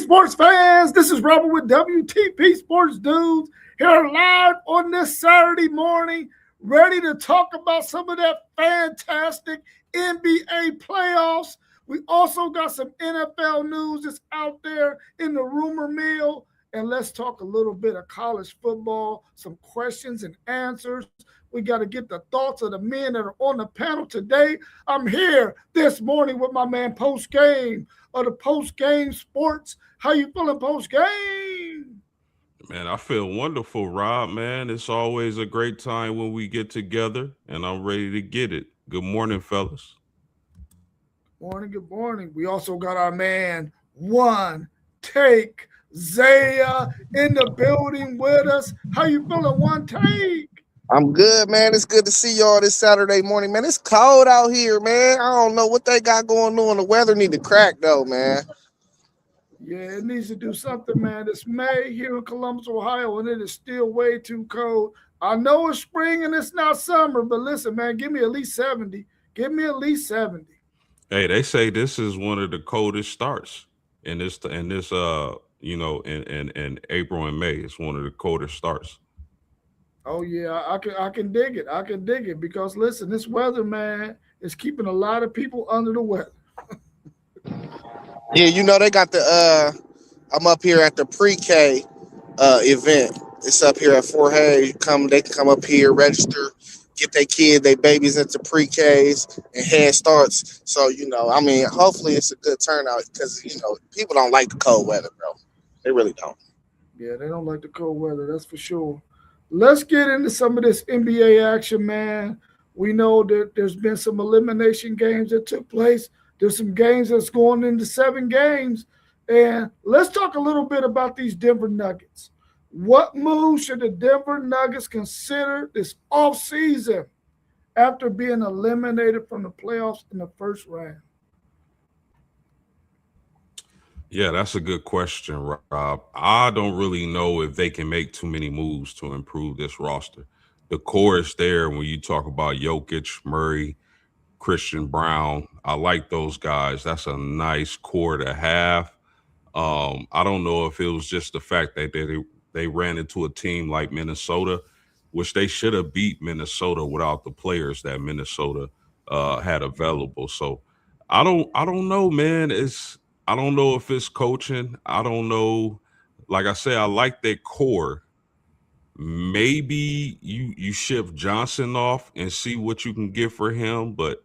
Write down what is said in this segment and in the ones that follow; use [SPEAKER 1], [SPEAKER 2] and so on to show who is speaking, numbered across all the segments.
[SPEAKER 1] sports fans, this is Robert with WTP Sports Dudes here live on this Saturday morning, ready to talk about some of that fantastic NBA playoffs. We also got some NFL news that's out there in the rumor mill, and let's talk a little bit of college football, some questions and answers. We got to get the thoughts of the men that are on the panel today. I'm here this morning with my man Post Game of the Post Game Sports. How you feeling, Post Game?
[SPEAKER 2] Man, I feel wonderful, Rob, man. It's always a great time when we get together, and I'm ready to get it. Good morning, fellas.
[SPEAKER 1] Morning, good morning. We also got our man, One Take Zaya, in the building with us. How you feeling, One Take?
[SPEAKER 3] I'm good, man. It's good to see y'all this Saturday morning, man. It's cold out here, man. I don't know what they got going on. The weather need to crack, though, man.
[SPEAKER 1] Yeah, it needs to do something, man. It's May here in Columbus, Ohio, and it is still way too cold. I know it's spring and it's not summer, but listen, man, give me at least 70. Give me at least 70.
[SPEAKER 2] Hey, they say this is one of the coldest starts in April and May. It's one of the coldest starts.
[SPEAKER 1] Oh yeah, I can dig it. I can dig it because listen, this weather, man, is keeping a lot of people under the weather.
[SPEAKER 3] Yeah, they got I'm up here at the pre-K event. It's up here at Fort Hayes. They can come up here, register, get their babies into pre-Ks and head starts. So, hopefully it's a good turnout because, people don't like the cold weather, bro. They really don't.
[SPEAKER 1] Yeah, they don't like the cold weather, that's for sure. Let's get into some of this NBA action, man. We know that there's been some elimination games that took place. There's some games that's going into 7 games. And let's talk a little bit about these Denver Nuggets. What moves should the Denver Nuggets consider this offseason after being eliminated from the playoffs in the first round?
[SPEAKER 2] Yeah, that's a good question, Rob. I don't really know if they can make too many moves to improve this roster. The core is there when you talk about Jokic, Murray, Christian Brown. I like those guys. That's a nice core to have. I don't know if it was just the fact that they ran into a team like Minnesota, which they should have beat Minnesota without the players that Minnesota had available. So I don't know, man. I don't know if it's coaching. I don't know. Like I say, I like their core. Maybe you ship Johnson off and see what you can get for him, but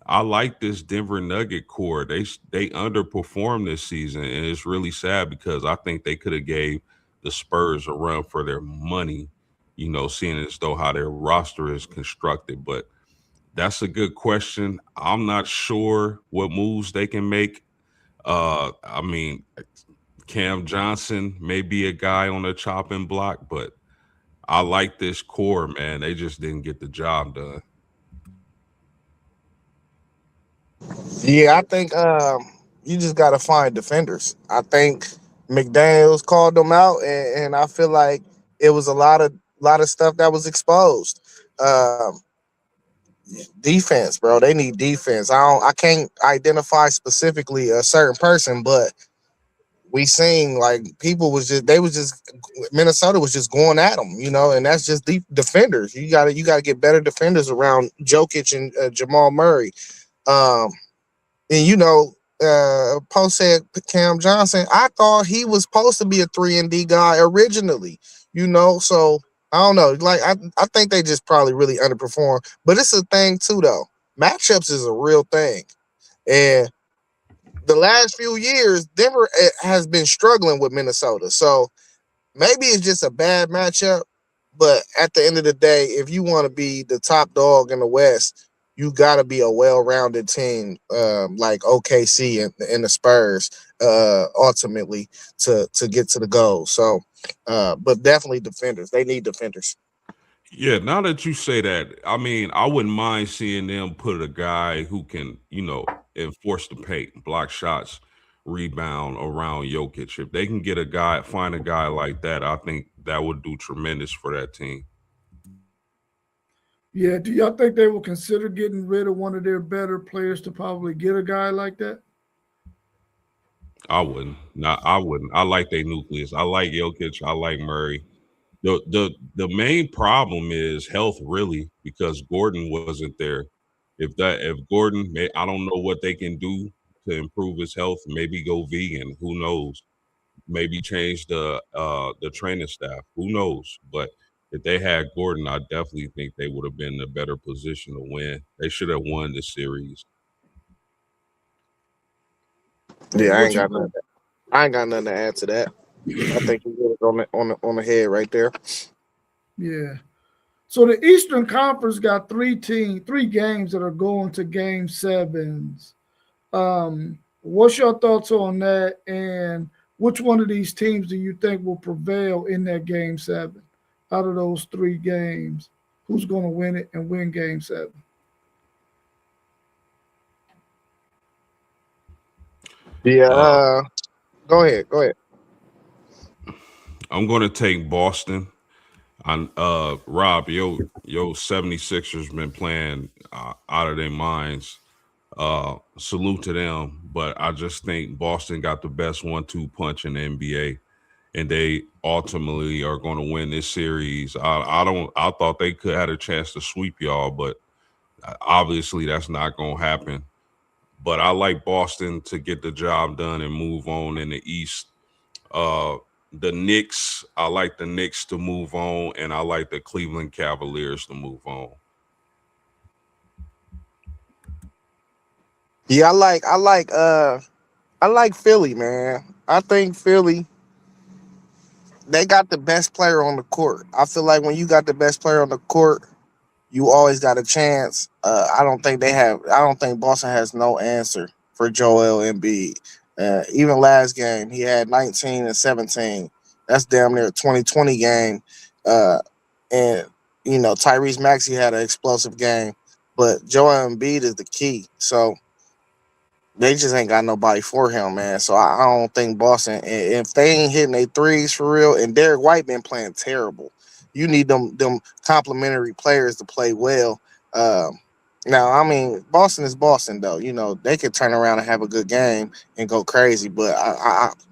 [SPEAKER 2] I like this Denver Nugget core. They underperformed this season, and it's really sad because I think they could have gave the Spurs a run for their money. Seeing as though how their roster is constructed. But that's a good question. I'm not sure what moves they can make. I mean, Cam Johnson may be a guy on the chopping block, but I like this core, man. They just didn't get the job done.
[SPEAKER 3] Yeah, I think you just got to find defenders. I think McDaniels called them out, and I feel like it was a lot of stuff that was exposed. Um, Defense, bro. They need defense. I can't identify specifically a certain person, but we seen like Minnesota was just going at them, and that's just deep defenders. You gotta get better defenders around Jokic and Jamal Murray. Um, and Post said Cam Johnson. I thought he was supposed to be a 3-and-D guy originally, so I don't know. Like I think they just probably really underperform. But it's a thing too, though. Matchups is a real thing, and the last few years, Denver has been struggling with Minnesota. So maybe it's just a bad matchup. But at the end of the day, if you want to be the top dog in the West, you got to be a well-rounded team like OKC and the Spurs ultimately to get to the goal. So, but definitely defenders. They need defenders.
[SPEAKER 2] Yeah, now that you say that, I mean, I wouldn't mind seeing them put a guy who can, enforce the paint, block shots, rebound around Jokic. If they can find a guy like that, I think that would do tremendous for that team.
[SPEAKER 1] Yeah, do y'all think they will consider getting rid of one of their better players to probably get a guy like that?
[SPEAKER 2] I wouldn't. Not. I wouldn't. I like their nucleus. I like Jokic. I like Murray. The main problem is health, really, because Gordon wasn't there. If Gordon, I don't know what they can do to improve his health. Maybe go vegan. Who knows? Maybe change the training staff. Who knows? But if they had Gordon, I definitely think they would have been in a better position to win. They should have won the series.
[SPEAKER 3] Yeah,
[SPEAKER 1] What you think?
[SPEAKER 3] I ain't got nothing to add to that. I think you hit it on the head right there.
[SPEAKER 1] Yeah. So the Eastern Conference got three games that are going to game sevens. What's your thoughts on that? And which one of these teams do you think will prevail in that game seven? Out of those three games, who's going to win it and win game seven?
[SPEAKER 3] Yeah,
[SPEAKER 2] Uh,
[SPEAKER 3] go ahead.
[SPEAKER 2] I'm going to take Boston. Rob, yo 76ers been playing out of their minds. Salute to them, but I just think Boston got the best 1-2 punch in the NBA, and they ultimately are going to win this series. I thought they could have a chance to sweep y'all, but obviously that's not going to happen. But I like Boston to get the job done and move on in the East. Uh, the Knicks, I like the Knicks to move on, and I like the Cleveland Cavaliers to move on.
[SPEAKER 3] Yeah, I like Philly, man. I think Philly, they got the best player on the court. I feel like when you got the best player on the court, you always got a chance. I don't think Boston has no answer for Joel Embiid. Even last game, he had 19 and 17. That's damn near a 2020 game. Uh, and Tyrese Maxey had an explosive game, but Joel Embiid is the key. So they just ain't got nobody for him, man. So I don't think Boston. If they ain't hitting their threes for real, and Derek White been playing terrible, you need them complementary players to play well. Now, I mean, Boston is Boston, though. They could turn around and have a good game and go crazy. But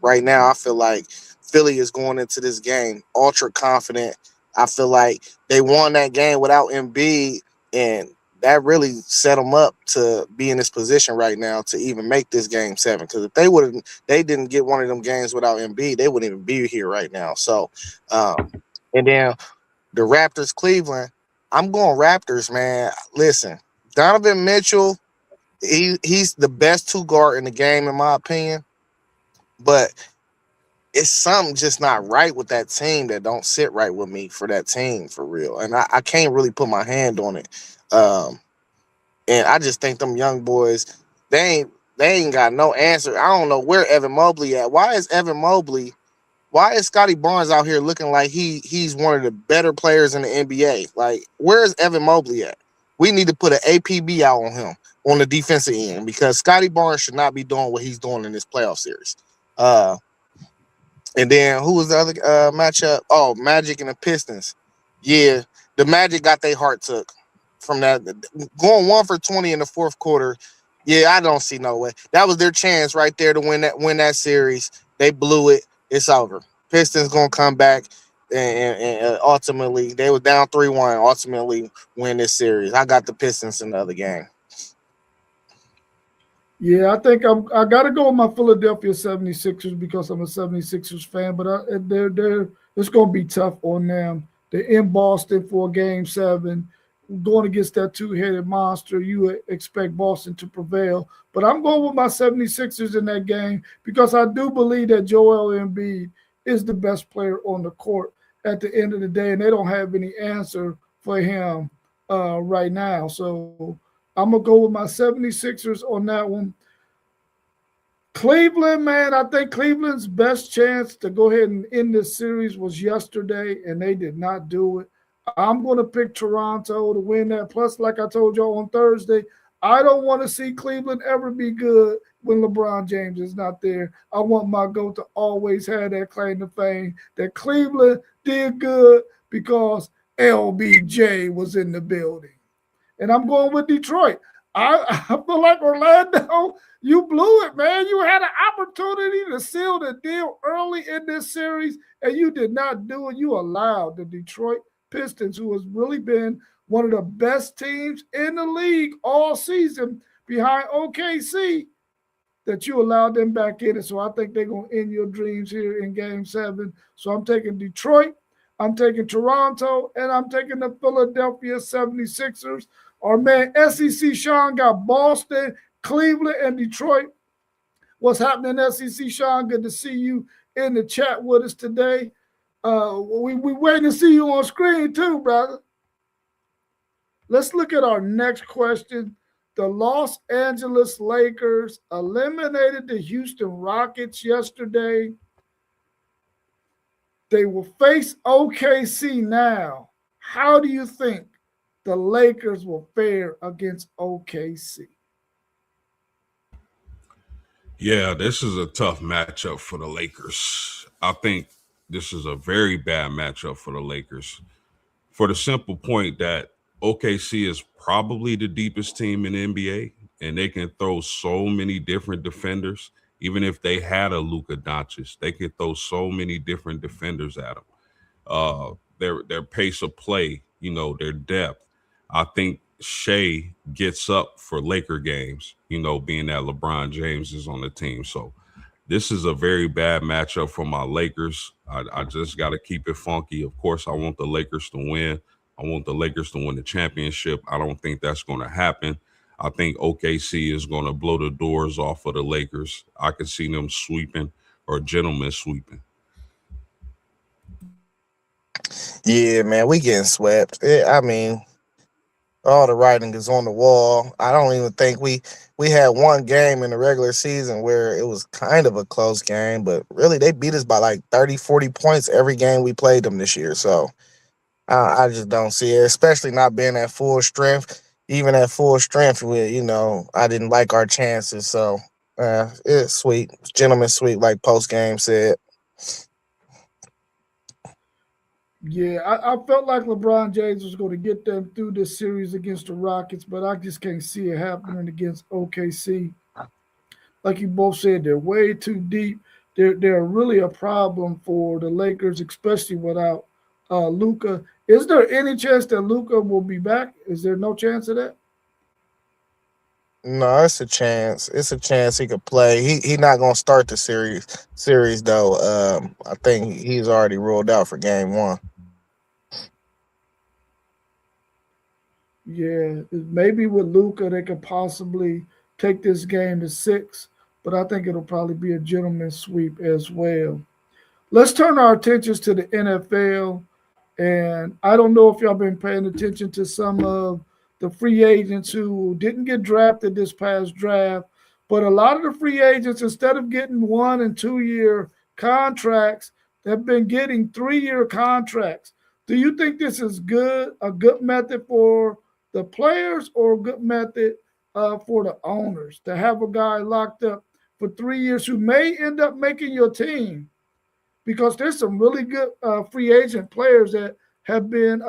[SPEAKER 3] right now, I feel like Philly is going into this game ultra confident. I feel like they won that game without Embiid, and that really set them up to be in this position right now to even make this game seven. Because if they didn't get one of them games without Embiid, they wouldn't even be here right now. So, and then the Raptors, Cleveland. I'm going Raptors, man. Listen, Donovan Mitchell, he's the best two guard in the game, in my opinion. But it's something just not right with that team that don't sit right with me for that team for real. And I can't really put my hand on it. And I just think them young boys, they ain't got no answer. I don't know where Evan Mobley at. Why is Scotty Barnes out here looking like he's one of the better players in the NBA? Like, where's Evan Mobley at? We need to put an APB out on him on the defensive end because Scotty Barnes should not be doing what he's doing in this playoff series. And then who was the other matchup? Oh, Magic and the Pistons. Yeah, the Magic got their heart took from that. Going 1 for 20 in the fourth quarter. Yeah, I don't see no way. That was their chance right there to win that series. They blew it. It's over. Pistons gonna come back and ultimately they were down 3-1. Ultimately win this series. I got the Pistons in the other game.
[SPEAKER 1] Yeah, I think I got to go with my Philadelphia 76ers because I'm a 76ers fan, but it's going to be tough on them. They're in Boston for game seven, going against that two-headed monster. You expect Boston to prevail, but I'm going with my 76ers in that game because I do believe that Joel Embiid is the best player on the court at the end of the day, and they don't have any answer for him right now. So I'm going to go with my 76ers on that one. Cleveland, man, I think Cleveland's best chance to go ahead and end this series was yesterday, and they did not do it. I'm going to pick Toronto to win that. Plus, like I told y'all on Thursday, I don't want to see Cleveland ever be good when LeBron James is not there. I want my GOAT to always have that claim to fame that Cleveland did good because LBJ was in the building. And I'm going with Detroit. I feel like Orlando, you blew it, man. You had an opportunity to seal the deal early in this series, and you did not do it. You allowed the Detroit Pistons, who has really been one of the best teams in the league all season behind OKC, that you allowed them back in it. So I think they're going to end your dreams here in game 7. So I'm taking Detroit, I'm taking Toronto, and I'm taking the Philadelphia 76ers. Our man SEC Sean got Boston, Cleveland, and Detroit. What's happening, SEC Sean? Good to see you in the chat with us today. We waiting to see you on screen too, brother. Let's look at our next question. The Los Angeles Lakers eliminated the Houston Rockets yesterday. They will face OKC now. How do you think the Lakers will fare against OKC?
[SPEAKER 2] Yeah, this is a tough matchup for the Lakers. I think this is a very bad matchup for the Lakers for the simple point that OKC is probably the deepest team in the NBA, and they can throw so many different defenders. Even if they had a Luka Doncic, they could throw so many different defenders at them. Their pace of play, their depth. I think Shea gets up for Laker games, being that LeBron James is on the team. So this is a very bad matchup for my Lakers. I just got to keep it funky. Of course, I want the Lakers to win. I want the Lakers to win the championship. I don't think that's going to happen. I think OKC is going to blow the doors off of the Lakers. I can see them sweeping or gentlemen sweeping.
[SPEAKER 3] Yeah, man, we getting swept. I mean, all the writing is on the wall. I don't even think we had one game in the regular season where it was kind of a close game, but really they beat us by like 30, 40 points every game we played them this year. So I just don't see it, especially not being at full strength. Even at full strength, I didn't like our chances. So it's sweet. Gentlemen sweet, like post game said.
[SPEAKER 1] Yeah, I felt like LeBron James was going to get them through this series against the Rockets, but I just can't see it happening against OKC. Like you both said, they're way too deep. They're really a problem for the Lakers, especially without Luka. Is there any chance that Luka will be back? Is there no chance of that?
[SPEAKER 3] No, it's a chance. It's a chance he could play. He not gonna start the series though. I think he's already ruled out for game 1.
[SPEAKER 1] Yeah, maybe with Luka they could possibly take this game to 6, but I think it'll probably be a gentleman's sweep as well. Let's turn our attentions to the NFL. And I don't know if y'all been paying attention to some of the free agents who didn't get drafted this past draft, but a lot of the free agents, instead of getting 1 and 2 year contracts, they've been getting 3-year contracts. Do you think this is a good method for the players, or a good method for the owners to have a guy locked up for 3 years who may end up making your team? Because there's some really good free agent players that have been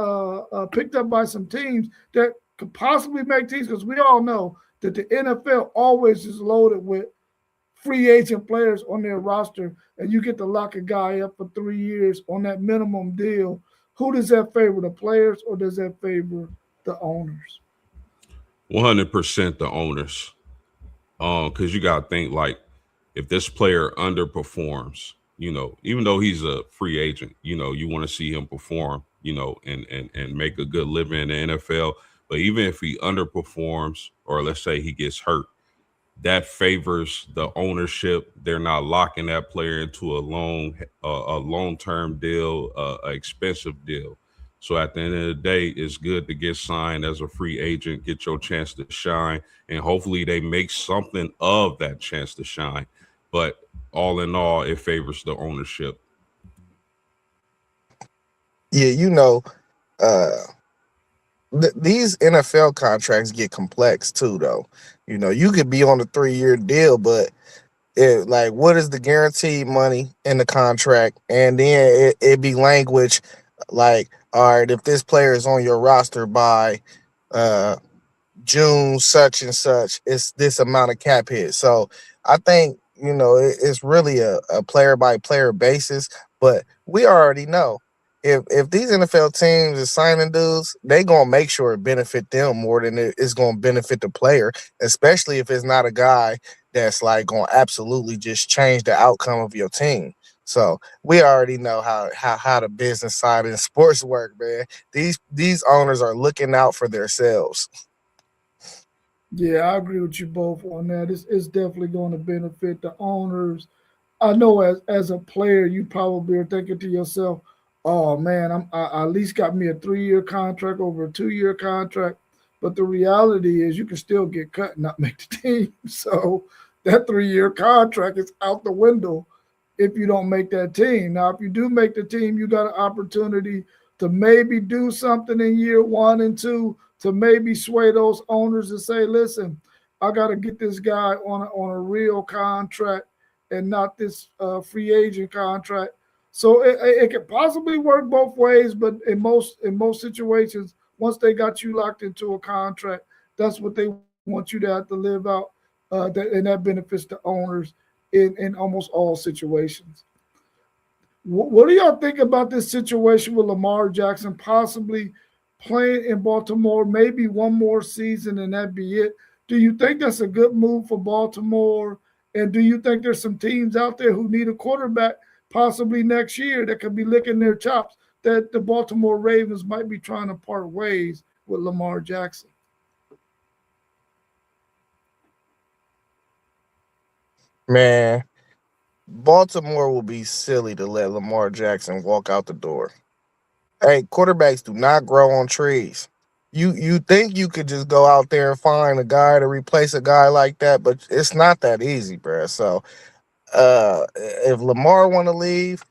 [SPEAKER 1] picked up by some teams that could possibly make teams, because we all know that the NFL always is loaded with free agent players on their roster, and you get to lock a guy up for 3 years on that minimum deal. Who does that favor, the players, or does that favor the owners?
[SPEAKER 2] 100% the owners. Because you got to think, like, if this player underperforms, even though he's a free agent, you want to see him perform, and make a good living in the NFL. But even if he underperforms, or let's say he gets hurt, that favors the ownership. They're not locking that player into a long-term deal, an expensive deal. So at the end of the day, it's good to get signed as a free agent, get your chance to shine, and hopefully they make something of that chance to shine. But all in all, it favors the ownership.
[SPEAKER 3] Yeah, these NFL contracts get complex too, though. You could be on a 3-year deal, but what is the guaranteed money in the contract? And then it be language like, all right, if this player is on your roster by June such and such, it's this amount of cap hit. So I think it's really a player by player basis. But we already know if these NFL teams is signing dudes, they gonna make sure it benefit them more than it's gonna benefit the player, especially if it's not a guy that's like gonna absolutely just change the outcome of your team. So we already know how the business side and sports work, man. These owners are looking out for themselves.
[SPEAKER 1] Yeah, I agree with you both on that. It's definitely going to benefit the owners. I know as a player, you probably are thinking to yourself, "Oh man, I at least got me a 3 year contract over a 2 year contract." But the reality is, you can still get cut and not make the team. So that 3 year contract is out the window if you don't make that team. Now, if you do make the team, you got an opportunity to maybe do something in year 1 and 2 to maybe sway those owners and say, "Listen, I got to get this guy on a real contract and not this free agent contract." So it could possibly work both ways, but in most situations, once they got you locked into a contract, that's what they want you to have to live out, and that benefits the owners in almost all situations. What do y'all think about this situation with Lamar Jackson possibly playing in Baltimore, maybe one more season and that be it? Do you think that's a good move for Baltimore? And do you think there's some teams out there who need a quarterback possibly next year that could be licking their chops that the Baltimore Ravens might be trying to part ways with Lamar Jackson?
[SPEAKER 3] Man, Baltimore will be silly to let Lamar Jackson walk out the door. Hey, quarterbacks do not grow on trees. You think you could just go out there and find a guy to replace a guy like that, but it's not that easy, bro. So if Lamar want to leave,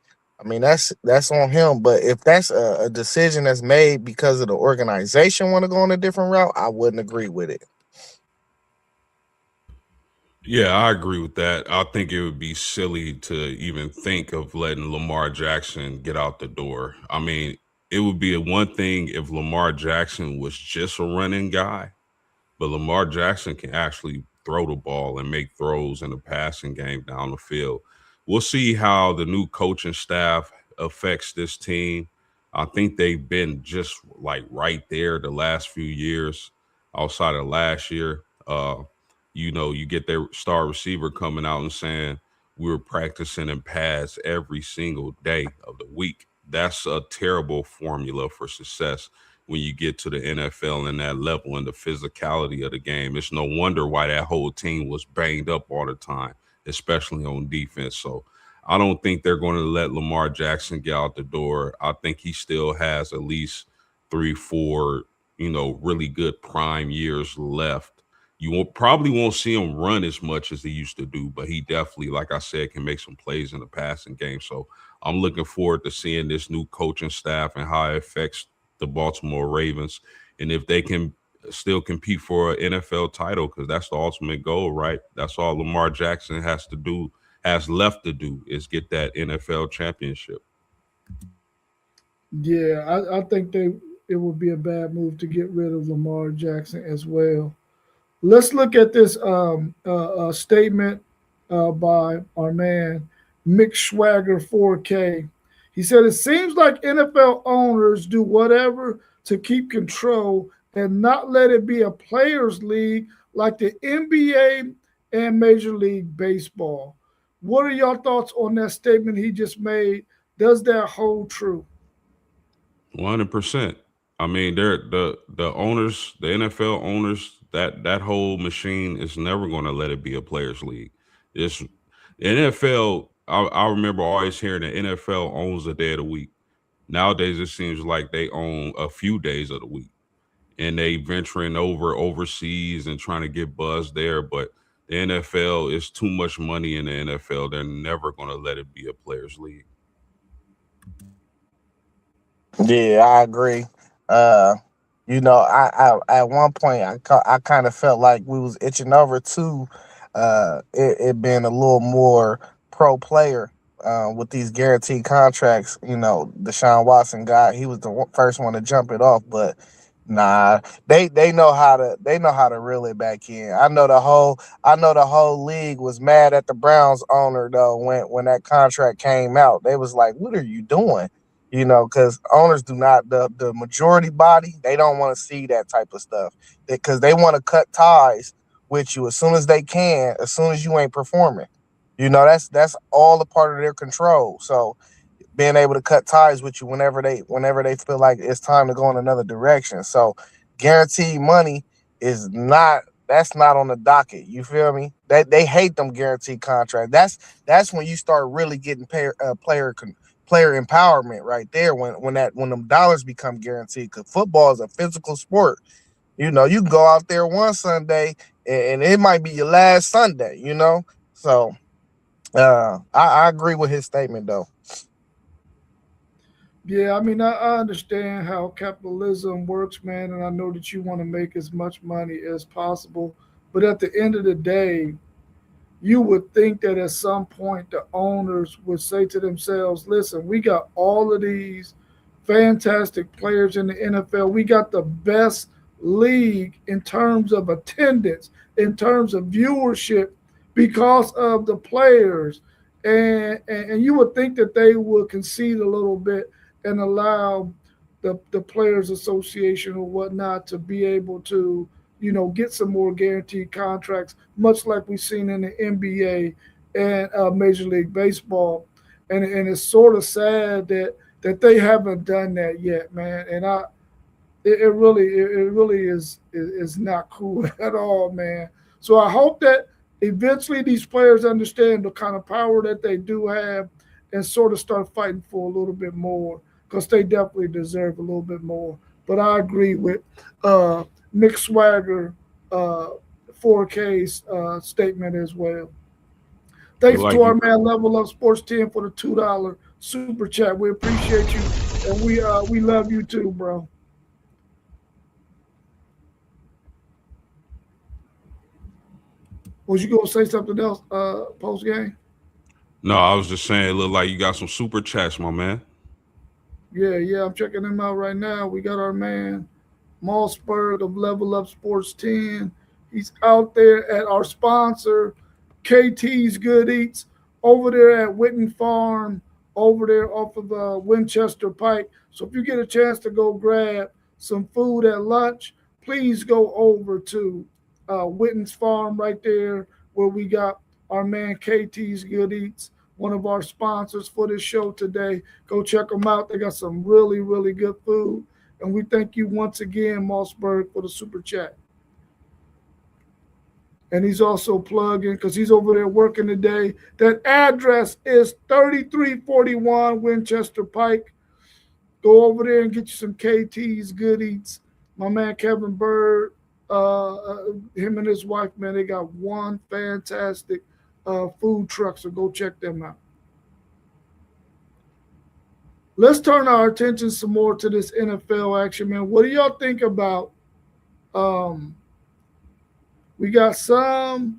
[SPEAKER 3] I mean that's on him. But if that's a decision that's made because of the organization want to go on a different route, I wouldn't agree with it.
[SPEAKER 2] Yeah, I agree with that. I think it would be silly to even think of letting Lamar Jackson get out the door. I mean, it would be a one thing if Lamar Jackson was just a running guy, but Lamar Jackson can actually throw the ball and make throws in the passing game down the field. We'll see how the new coaching staff affects this team. I think they've been just like right there the last few years, outside of last year. You get their star receiver coming out and saying we were practicing in pads every single day of the week. That's a terrible formula for success when you get to the NFL and that level and the physicality of the game. It's no wonder why that whole team was banged up all the time, especially on defense. So I don't think they're going to let Lamar Jackson get out the door. I think he still has at least 3, 4, really good prime years left. Probably won't see him run as much as he used to do, but he definitely, like I said, can make some plays in the passing game. So I'm looking forward to seeing this new coaching staff and how it affects the Baltimore Ravens, and if they can still compete for an NFL title, because that's the ultimate goal, right? That's all Lamar Jackson has left to do is get that NFL championship.
[SPEAKER 1] Yeah, I think it would be a bad move to get rid of Lamar Jackson as well. Let's look at this statement by our man Mick Swagger 4K. He said it seems like NFL owners do whatever to keep control and not let it be a players' league like the NBA and Major League Baseball. What are your thoughts on that statement he just made? Does that hold true?
[SPEAKER 2] 100%. I mean, they're the owners, the NFL owners. That whole machine is never going to let it be a players' league. It's the NFL. I remember always hearing the NFL owns a day of the week. Nowadays, it seems like they own a few days of the week, and they venturing over overseas and trying to get buzz there. But the NFL is too much money in the NFL. They're never going to let it be a players' league.
[SPEAKER 3] Yeah, I agree. Uh, I at one point I kind of felt like we was itching over to it being a little more pro player with these guaranteed contracts. Deshaun Watson guy, he was the first one to jump it off, but Nah, they know how to reel it back in. I know the whole league was mad at the Browns owner though when that contract came out. They was like, "What are you doing?" You know, because owners do not the majority body they don't want to see that type of stuff because they want to cut ties with you as soon as they can, as soon as you ain't performing. You know, that's all a part of their control. So being able to cut ties with you whenever they feel like it's time to go in another direction. So guaranteed money is not that's not on the docket. You feel me? They hate them guaranteed contracts. That's when you start really getting player empowerment right there when them dollars become guaranteed. Because football is a physical sport. You know, you can go out there one Sunday and it might be your last Sunday. You know, so I agree with his statement though.
[SPEAKER 1] Yeah, I mean, I understand how capitalism works, man, and I know that you want to make as much money as possible. But at the end of the day, you would think that at some point the owners would say to themselves, listen, we got all of these fantastic players in the NFL. We got the best league in terms of attendance, in terms of viewership, because of the players. And you would think that they would concede a little bit and allow the Players Association or whatnot to be able to, get some more guaranteed contracts, much like we've seen in the NBA and Major League Baseball. And it's sort of sad that they haven't done that yet, man. And it really is not cool at all, man. So I hope that eventually these players understand the kind of power that they do have and sort of start fighting for a little bit more because they definitely deserve a little bit more. But I agree with uh, Mick Swagger, uh, 4K's statement as well.
[SPEAKER 2] But
[SPEAKER 1] Thanks to
[SPEAKER 2] like
[SPEAKER 1] our
[SPEAKER 2] you,
[SPEAKER 1] man Level Up Sports 10 for the $2 super chat. We appreciate you, and we love you too, bro. Was you gonna say something else, post game?
[SPEAKER 2] no, I was just saying, it look like you got some super chats, my man.
[SPEAKER 1] Yeah, I'm checking him out right now. We got our man Mossberg of Level Up Sports 10. He's out there at our sponsor, KT's Good Eats, over there at Witten Farm, over there off of Winchester Pike. So if you get a chance to go grab some food at lunch, please go over to Witten's Farm right there where we got our man KT's Good Eats, one of our sponsors for this show today. Go check them out. They got some really, really good food. And we thank you once again, Mossberg, for the super chat. And he's also plugging because he's over there working today. That address is 3341 Winchester Pike. Go over there and get you some KT's Good Eats. My man Kevin Bird, him and his wife, man, they got one fantastic food truck. So go check them out. Let's turn our attention some more to this NFL action, man. What do y'all think about? Um, we got some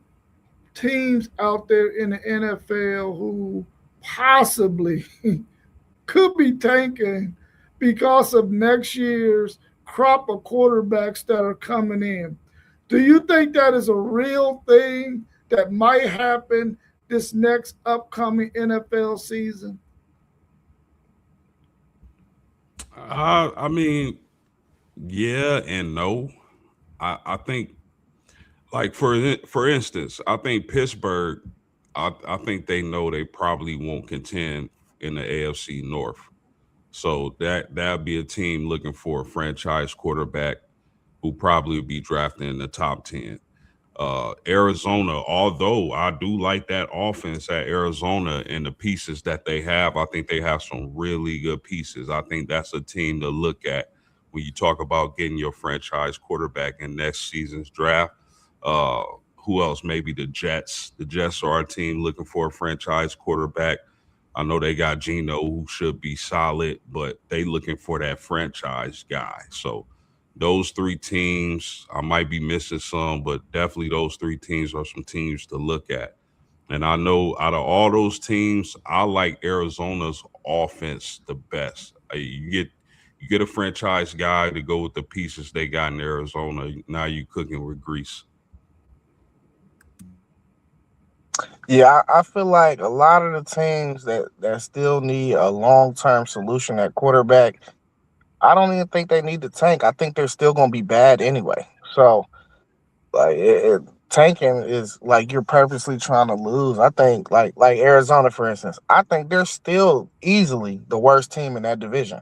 [SPEAKER 1] teams out there in the NFL who possibly could be tanking because of next year's crop of quarterbacks that are coming in. Do you think that is a real thing that might happen this next upcoming NFL season?
[SPEAKER 2] I mean, yeah and no. I think, like for instance, I think Pittsburgh. I think they know they probably won't contend in the AFC North. So that'd be a team looking for a franchise quarterback who probably would be drafted in the top 10. Arizona, although I do like that offense at Arizona and the pieces that they have, I think they have some really good pieces. I think that's a team to look at when you talk about getting your franchise quarterback in next season's draft. Uh, who else? Maybe the Jets. The Jets are a team looking for a franchise quarterback. I know they got Geno, who should be solid, but they looking for that franchise guy. So those three teams, I might be missing some, but definitely those three teams are some teams to look at. And I know out of all those teams, I like Arizona's offense the best. You You get a franchise guy to go with the pieces they got in Arizona. Now you cooking with grease.
[SPEAKER 3] Yeah, I feel like a lot of the teams that still need a long term solution at quarterback, I don't even think they need to tank. I think they're still going to be bad anyway. So like tanking is like you're purposely trying to lose. I think like Arizona, for instance, I think they're still easily the worst team in that division.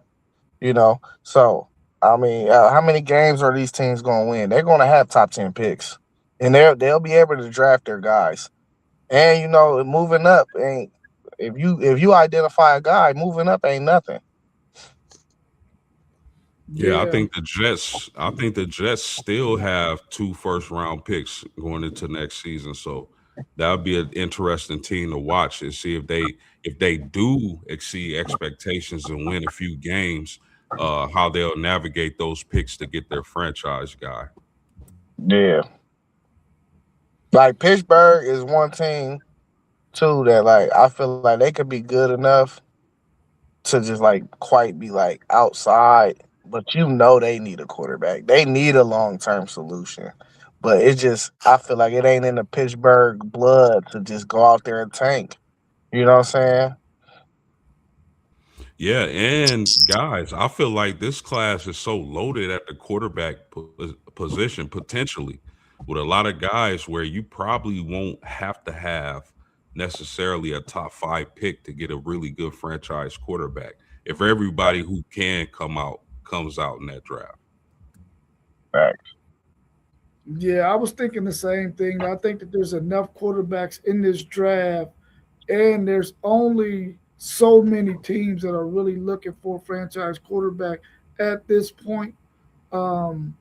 [SPEAKER 3] So I mean, how many games are these teams going to win? They're going to have top 10 picks, and they'll be able to draft their guys. And moving up ain't if you identify a guy, moving up ain't nothing.
[SPEAKER 2] Yeah,
[SPEAKER 1] Yeah,
[SPEAKER 2] I think the Jets still have 2 first-round picks going into next season. So that would be an interesting team to watch and see if they do exceed expectations and win a few games, how they'll navigate those picks to get their franchise guy.
[SPEAKER 3] Yeah, like Pittsburgh is one team too that like I feel like they could be good enough to just like quite be like outside, but they need a quarterback. They need a long term solution. But it just I feel like it ain't in the Pittsburgh blood to just go out there and tank. You know what I'm saying?
[SPEAKER 2] Yeah, and guys, I feel like this class is so loaded at the quarterback position potentially with a lot of guys where you probably won't have to have necessarily a top 5 pick to get a really good franchise quarterback if everybody who can come out comes out in that draft.
[SPEAKER 3] Facts.
[SPEAKER 1] yeah. I was thinking the same thing. I think that there's enough quarterbacks in this draft, and there's only so many teams that are really looking for a franchise quarterback at this point. Um,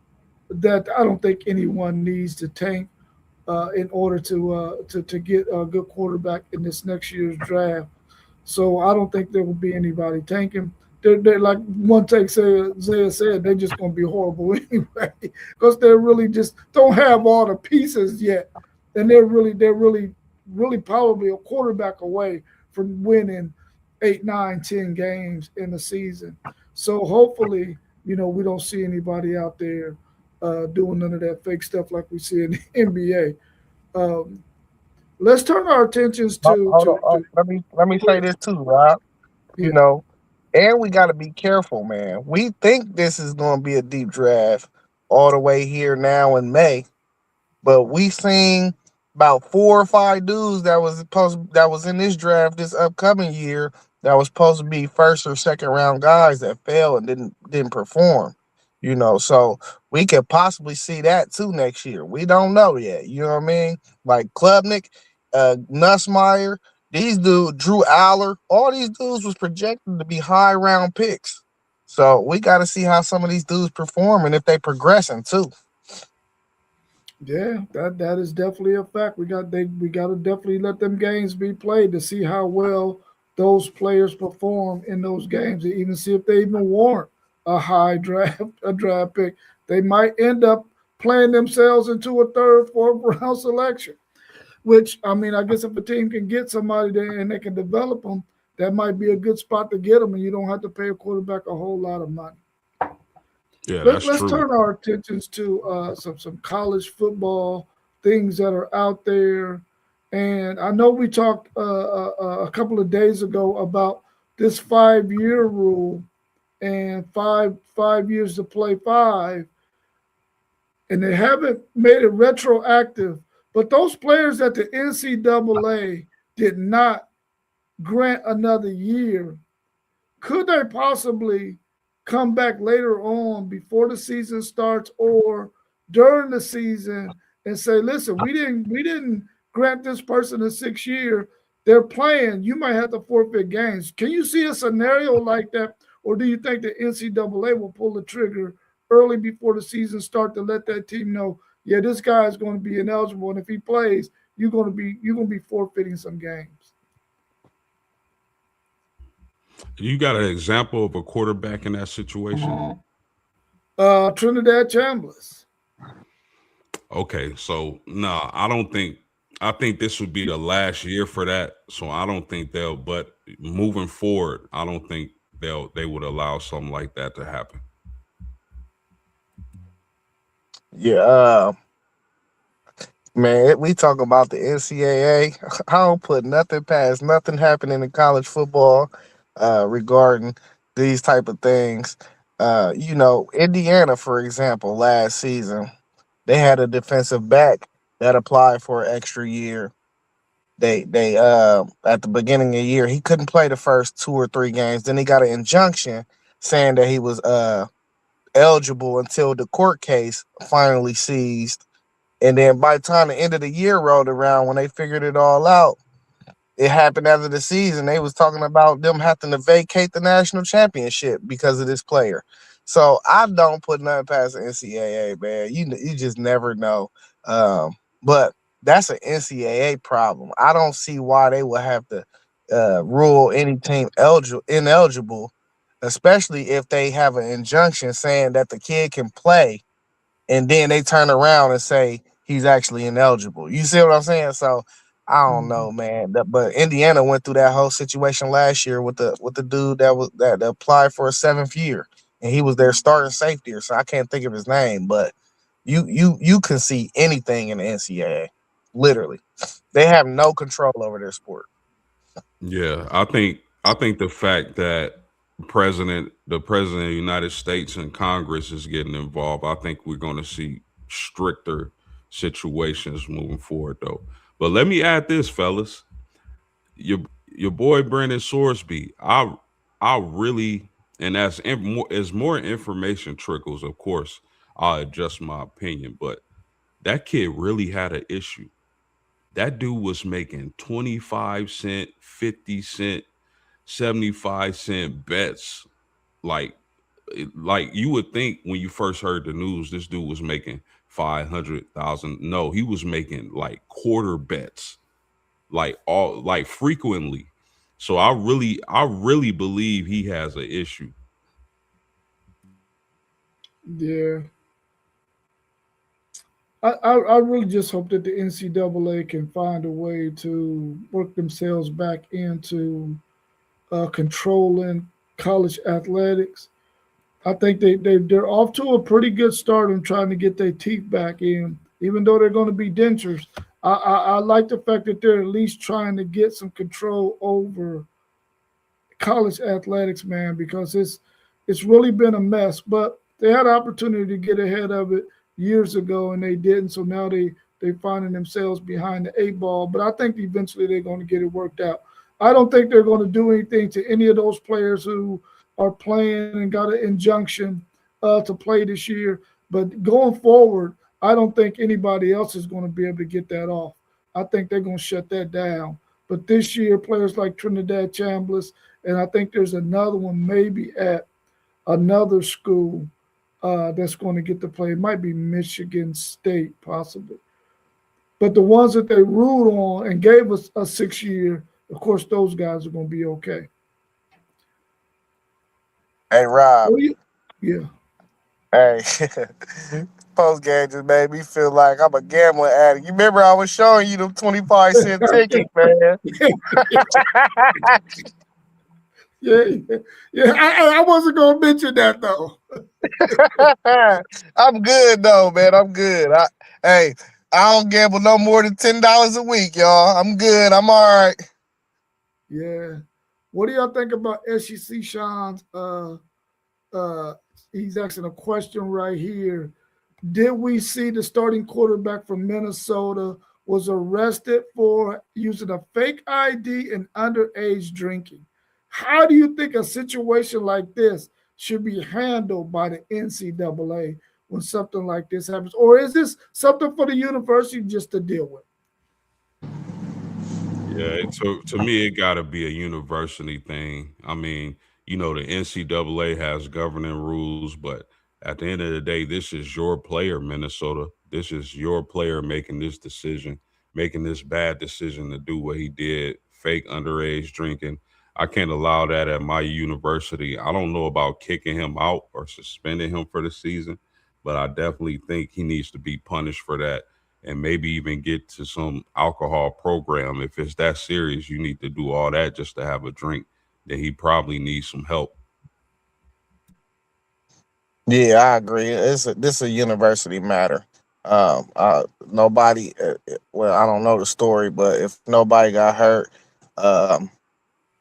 [SPEAKER 1] that I don't think anyone needs to tank in order to get a good quarterback in this next year's draft. So I don't think there will be anybody tanking. They're like one take Zaya said, they're just going to be horrible anyway because they really just don't have all the pieces yet, and really probably a quarterback away from winning 8, 9, 10 games in the season. So hopefully, we don't see anybody out there doing none of that fake stuff like we see in the NBA. Let's turn our attentions to
[SPEAKER 3] Hold on. Let me say this too, Rob. You
[SPEAKER 1] yeah.
[SPEAKER 3] know, and we got to be careful, man. We think this is going to be a deep draft all the way here now in May, but we seen about 4 or 5 dudes that was in this draft this upcoming year that was supposed to be first or second round guys that fell and didn't perform. So we could possibly see that too next year. We don't know yet. You know what I mean? Like Klubnik, Nussmeyer, these dudes, Drew Aller, all these dudes was projected to be high round picks. So we got to see how some of these dudes perform and if they progressing too.
[SPEAKER 1] Yeah, that is definitely a fact. We got to definitely let them games be played to see how well those players perform in those games, and even see if they even warrant a high draft pick. They might end up playing themselves into a third, fourth round selection. Which I mean, I guess if a team can get somebody there and they can develop them, that might be a good spot to get them, and you don't have to pay a quarterback a whole lot of money.
[SPEAKER 2] Yeah,
[SPEAKER 1] Let,
[SPEAKER 2] that's
[SPEAKER 1] let's
[SPEAKER 2] true.
[SPEAKER 1] turn our attentions to some college football things that are out there. And I know we talked a couple of days ago about this 5 year rule and five years to play five, and they haven't made it retroactive. But those players that the NCAA did not grant another year, could they possibly come back later on before the season starts or during the season and say, listen, we didn't grant this person a 6 year. They're playing. You might have to forfeit games. Can you see a scenario like that? Or do you think the NCAA will pull the trigger early before the season start to let that team know, yeah, this guy is going to be ineligible, and if he plays, you're going to be forfeiting some games.
[SPEAKER 2] You got an example of a quarterback in that situation?
[SPEAKER 1] Trinidad Chambliss.
[SPEAKER 2] Okay, so no, I don't think. I think this would be the last year for that. So I don't think they'll. But moving forward, I don't think they would allow something like that to happen.
[SPEAKER 3] Yeah, man, we talk about the NCAA. I don't put nothing past nothing happening in college football regarding these type of things. Indiana, for example, last season they had a defensive back that applied for an extra year. They at the beginning of the year he couldn't play the first 2 or 3 games. Then he got an injunction saying that he was eligible until the court case finally ceased. And then by the time the end of the year rolled around, when they figured it all out, it happened after the season. They was talking about them having to vacate the national championship because of this player. So I don't put nothing past the NCAA, man. You just never know. But that's an NCAA problem. I don't see why they would have to rule any team ineligible, especially if they have an injunction saying that the kid can play and then they turn around and say he's actually ineligible. You see what I'm saying? So I don't
[SPEAKER 1] Mhm.
[SPEAKER 3] know, man. But Indiana went through that whole situation last year with the dude that applied for a 7th year, and he was their starting safety, or so I can't think of his name. But you can see anything in the NCAA, literally. They have no control over their sport.
[SPEAKER 2] Yeah, I think the fact that the president of the United States and Congress is getting involved, I think we're going to see stricter situations moving forward, though. But let me add this, fellas. Your your boy Brandon Sorsby, I really, and as more information trickles, of course, I'll adjust my opinion. But that kid really had an issue. That dude was making 25 cent, 50 cent, 75 cent bets. Like, like you would think when you first heard the news, this dude was making 500,000. No, he was making like quarter bets, like frequently. So I really believe he has an issue.
[SPEAKER 1] Yeah, I really just hope that the NCAA can find a way to work themselves back into controlling college athletics. I think they're off to a pretty good start in trying to get their teeth back in, even though they're going to be dentures. I like the fact that they're at least trying to get some control over college athletics, man, because it's really been a mess. But they had an opportunity to get ahead of it years ago, and they didn't. So now they finding themselves behind the 8 ball. But I think eventually they're going to get it worked out. I don't think they're going to do anything to any of those players who are playing and got an injunction to play this year. But going forward, I don't think anybody else is going to be able to get that off. I think they're going to shut that down. But this year, players like Trinidad Chambliss, and I think there's another one maybe at another school that's going to get to play. It might be Michigan State, possibly. But the ones that they ruled on and gave us a 6 year, of course, those guys are going to be okay.
[SPEAKER 3] Hey Rob,
[SPEAKER 1] Well, yeah.
[SPEAKER 3] hey, post game just made me feel like I'm a gambling addict. You remember I was showing you them 25 cent tickets, man.
[SPEAKER 1] Yeah, yeah. I wasn't going to mention that, though.
[SPEAKER 3] I'm good though, man. I'm good. Hey, I don't gamble no more than $10 a week, y'all. I'm good. I'm all right.
[SPEAKER 1] Yeah. What do y'all think about SEC Sean's uh, he's asking a question right here. Did we see the starting quarterback from Minnesota was arrested for using a fake ID and underage drinking? How do you think a situation like this should be handled by the NCAA when something like this happens? Or is this something for the university just to deal with?
[SPEAKER 2] Yeah, to me, it got to be a university thing. I mean, the NCAA has governing rules, but at the end of the day, this is your player, Minnesota. This is your player making this decision, making this bad decision to do what he did, fake underage drinking. I can't allow that at my university. I don't know about kicking him out or suspending him for the season, but I definitely think he needs to be punished for that and maybe even get to some alcohol program. If it's that serious, you need to do all that just to have a drink. Then he probably needs some help.
[SPEAKER 3] Yeah, I agree. This a university matter. Nobody. Well, I don't know the story, but if nobody got hurt, um,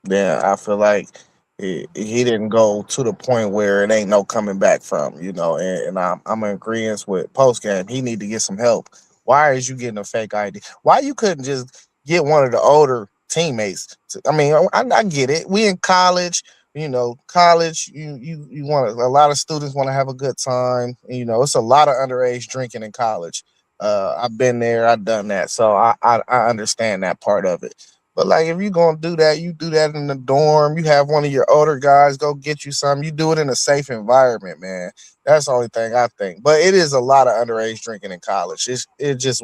[SPEAKER 3] then I feel like he didn't go to the point where it ain't no coming back from. And I'm in agreement with post game. He need to get some help. Why is you getting a fake ID? Why you couldn't just get one of the older teammates? I mean, I get it. We in college. College. You want a lot of students want to have a good time. It's a lot of underage drinking in college. I've been there. I've done that, so I understand that part of it. But like if you gonna do that, you do that in the dorm. You have one of your older guys go get you some. You do it in a safe environment, man. That's the only thing I think. But it is a lot of underage drinking in college. It is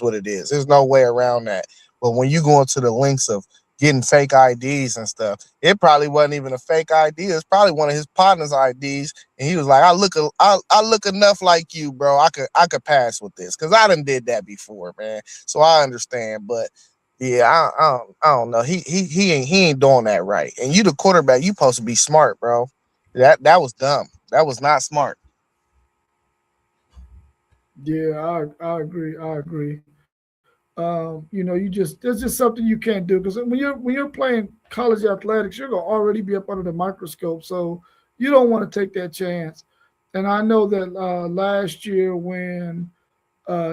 [SPEAKER 3] what it is. There's no way around that. But when you go into the links of getting fake IDs and stuff, it probably wasn't even a fake ID. It's probably one of his partner's IDs, and he was like, I look enough like you, bro. I could pass with this because I done did that before, man. So I understand, but yeah, I don't know. He ain't doing that right. And you the quarterback, you supposed to be smart, bro. That was dumb. That was not smart.
[SPEAKER 1] Yeah, I agree. I agree. You just there's just something you can't do because when you're playing college athletics, you're gonna already be up under the microscope, so you don't want to take that chance. And I know that last year when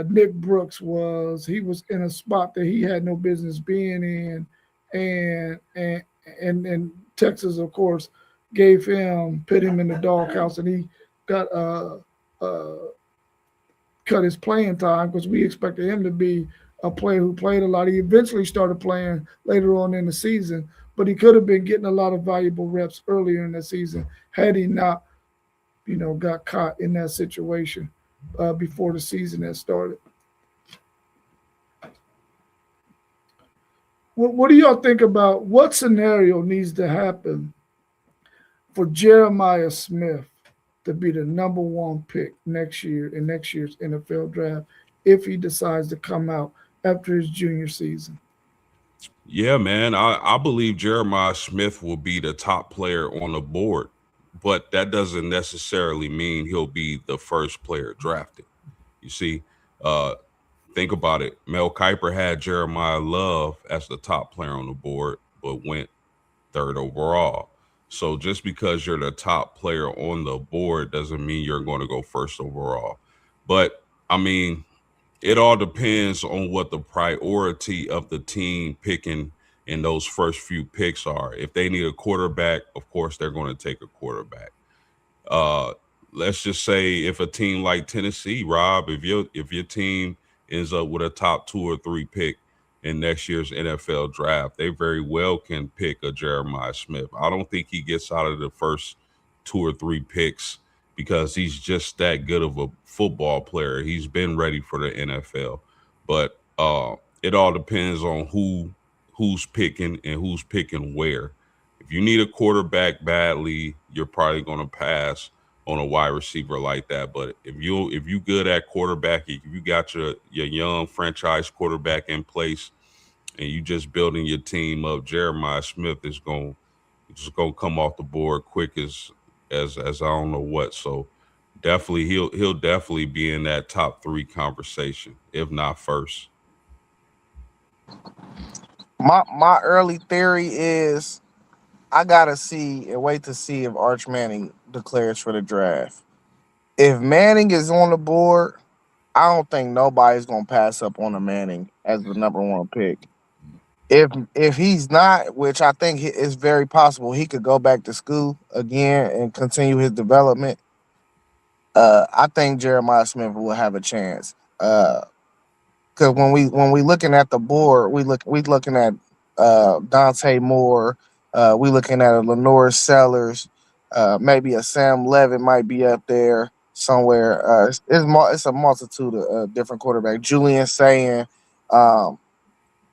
[SPEAKER 1] Nick Brooks he was in a spot that he had no business being in, and Texas, of course, put him in the doghouse, and he got uh, cut his playing time because we expected him to be a player who played a lot. He eventually started playing later on in the season, but he could have been getting a lot of valuable reps earlier in the season had he not, got caught in that situation before the season had started. What do y'all think about what scenario needs to happen for Jeremiah Smith to be the number one pick next year in next year's NFL draft if he decides to come out after his junior season?
[SPEAKER 2] Yeah, man. I believe Jeremiah Smith will be the top player on the board, but that doesn't necessarily mean he'll be the first player drafted. You see, uh, think about it. Mel Kiper had Jeremiah Love as the top player on the board, but went third overall. So just because you're the top player on the board doesn't mean you're going to go first overall. But I mean, it all depends on what the priority of the team picking in those first few picks are. If they need a quarterback, of course they're going to take a quarterback. Uh, let's just say if a team like Tennessee, Rob, if your team ends up with a top 2 or 3 pick in next year's NFL draft, they very well can pick a Jeremiah Smith. I don't think he gets out of the first 2 or 3 picks because he's just that good of a football player. He's been ready for the NFL, but it all depends on who's picking and who's picking where. If you need a quarterback badly, you're probably going to pass on a wide receiver like that. But if you good at quarterback, if you got your young franchise quarterback in place, and you just building your team up, Jeremiah Smith is going just gonna come off the board quick as I don't know what. So definitely he'll definitely be in that top 3 conversation, if not first.
[SPEAKER 3] My early theory is I gotta see and wait to see if Arch Manning declares for the draft. If Manning is on the board, I don't think nobody's gonna pass up on a Manning as the number one pick. If he's not, which I think is very possible, he could go back to school again and continue his development. I think Jeremiah Smith will have a chance. Because when we looking at the board, we looking at Dante Moore, we looking at a Lenore Sellers, maybe a Sam Levitt might be up there somewhere. It's a multitude of different quarterbacks. Julian saying, um,